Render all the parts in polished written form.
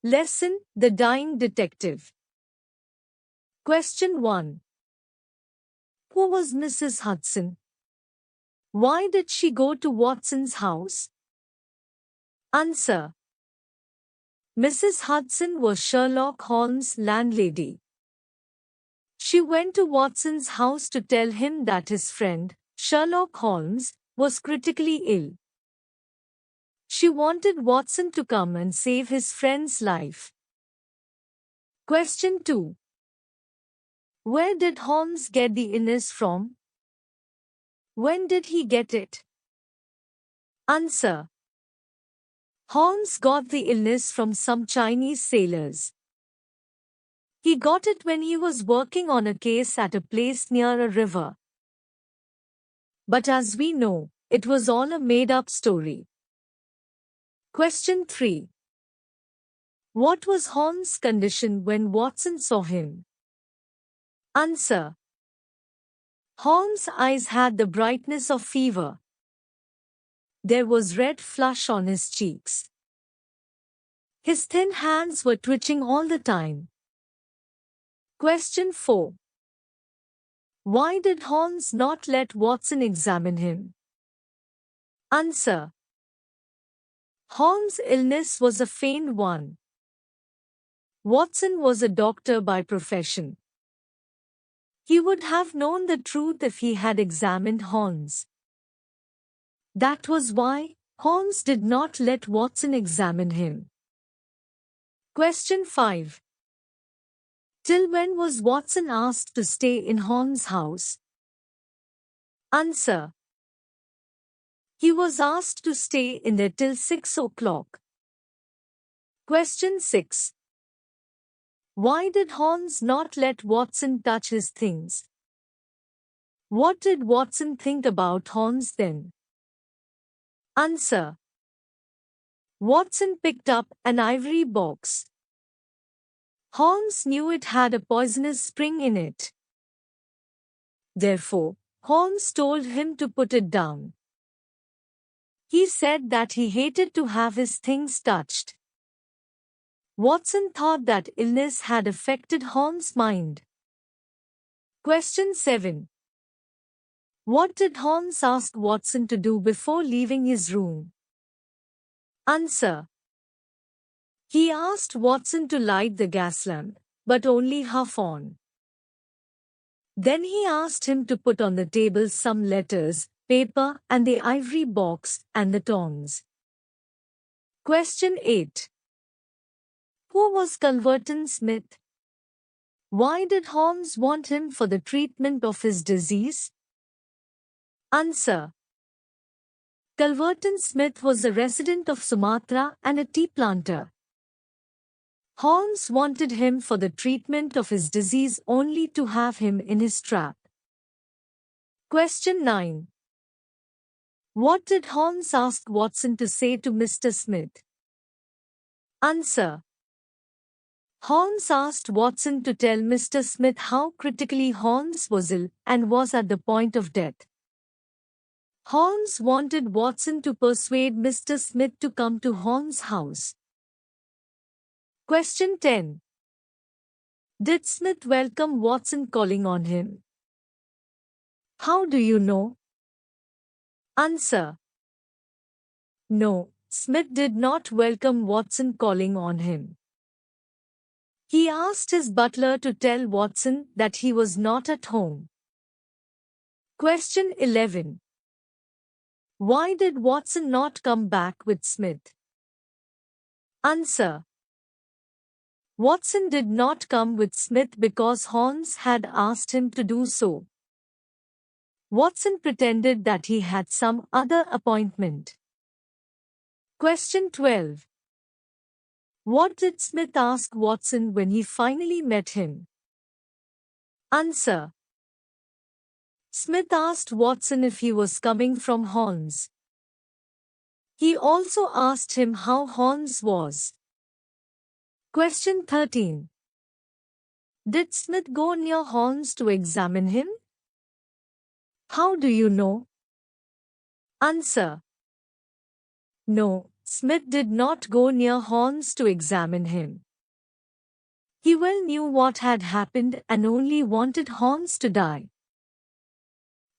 Lesson: The Dying Detective. Question 1. Who was Mrs. Hudson? Why did she go to Watson's house? Answer: Mrs. Hudson was Sherlock Holmes' landlady. She went to Watson's house to tell him that his friend, Sherlock Holmes, was critically ill. She wanted Watson to come and save his friend's life. Question 2. Where did Holmes get the illness from? When did he get it? Answer: Holmes got the illness from some Chinese sailors. He got it when he was working on a case at a place near a river. But as we know, it was all a made-up story. Question 3. What was Holmes' condition when Watson saw him? Answer: Holmes' eyes had the brightness of fever. There was red flush on his cheeks. His thin hands were twitching all the time. Question 4. Why did Holmes not let Watson examine him? Answer: Holmes' illness was a feigned one. Watson was a doctor by profession. He would have known the truth if he had examined Holmes. That was why Holmes did not let Watson examine him. Question 5. Till when was Watson asked to stay in Holmes' house? Answer: He was asked to stay in there till 6 o'clock. Question 6. Why did Holmes not let Watson touch his things? What did Watson think about Holmes then? Answer: Watson picked up an ivory box. Holmes knew it had a poisonous spring in it. Therefore, Holmes told him to put it down. He said that he hated to have his things touched. Watson thought that illness had affected Holmes' mind. Question 7. What did Holmes ask Watson to do before leaving his room? Answer: He asked Watson to light the gas lamp, but only half on. Then he asked him to put on the table some letters, paper, and the ivory box, and the tongs. Question 8. Who was Culverton Smith? Why did Holmes want him for the treatment of his disease? Answer: Culverton Smith was a resident of Sumatra and a tea planter. Holmes wanted him for the treatment of his disease only to have him in his trap. Question 9. What did Holmes ask Watson to say to Mr. Smith? Answer: Holmes asked Watson to tell Mr. Smith how critically Holmes was ill and was at the point of death. Holmes wanted Watson to persuade Mr. Smith to come to Holmes' house. Question 10. Did Smith welcome Watson calling on him? How do you know? Answer: No, Smith did not welcome Watson calling on him. He asked his butler to tell Watson that he was not at home. Question 11. Why did Watson not come back with Smith? Answer: Watson did not come with Smith because Holmes had asked him to do so. Watson pretended that he had some other appointment. Question 12. What did Smith ask Watson when he finally met him? Answer: Smith asked Watson if he was coming from Holmes. He also asked him how Holmes was. Question 13. Did Smith go near Holmes to examine him? How do you know? Answer: No, Smith did not go near Holmes to examine him. He well knew what had happened and only wanted Holmes to die.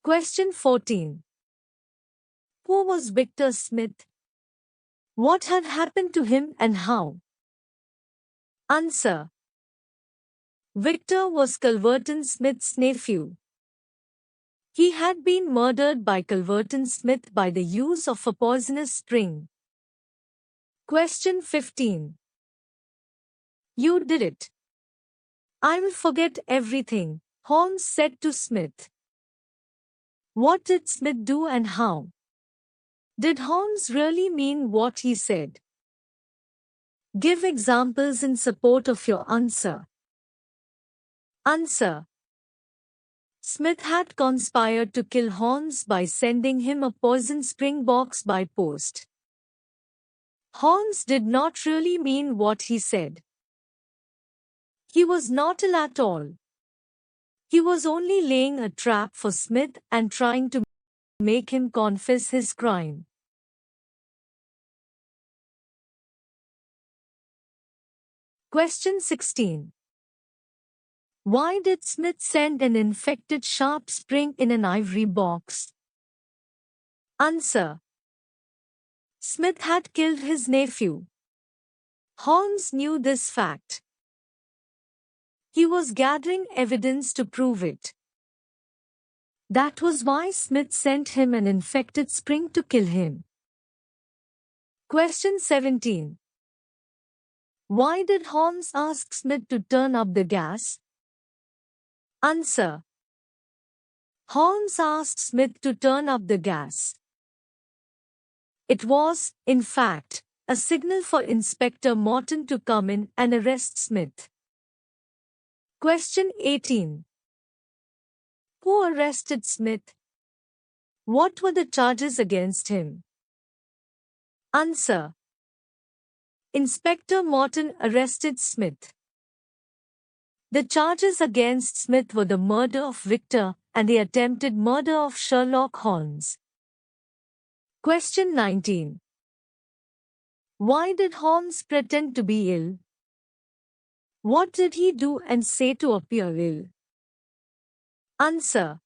Question 14. Who was Victor Smith? What had happened to him and how? Answer. Victor was Culverton Smith's nephew. He had been murdered by Culverton Smith by the use of a poisonous spring. Question 15. You did it. I will forget everything, Holmes said to Smith. What did Smith do and how? Did Holmes really mean what he said? Give examples in support of your answer. Answer. Smith had conspired to kill Holmes by sending him a poison spring box by post. Holmes did not really mean what he said. He was not ill at all. He was only laying a trap for Smith and trying to make him confess his crime. Question 16. Why did Smith send an infected sharp spring in an ivory box? Answer. Smith had killed his nephew. Holmes knew this fact. He was gathering evidence to prove it. That was why Smith sent him an infected spring to kill him. Question 17. Why did Holmes ask Smith to turn up the gas? Answer. Holmes asked Smith to turn up the gas. It was, in fact, a signal for Inspector Morton to come in and arrest Smith. Question 18. Who arrested Smith? What were the charges against him? Answer. Inspector Morton arrested Smith. The charges against Smith were the murder of Victor and the attempted murder of Sherlock Holmes. Question 19. Why did Holmes pretend to be ill? What did he do and say to appear ill? Answer.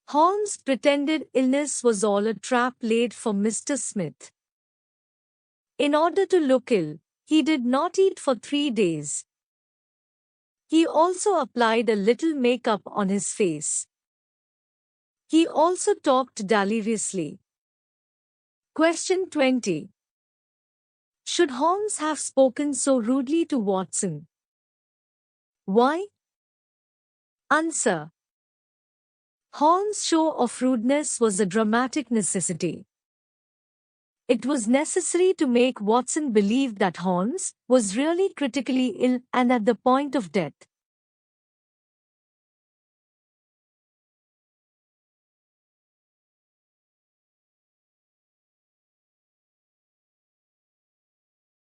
Holmes pretended illness was all a trap laid for Mr. Smith. In order to look ill, he did not eat for 3 days. He also applied a little makeup on his face. He also talked deliriously. Question 20. Should Holmes have spoken so rudely to Watson? Why? Answer. Holmes' show of rudeness was a dramatic necessity. It was necessary to make Watson believe that Holmes was really critically ill and at the point of death.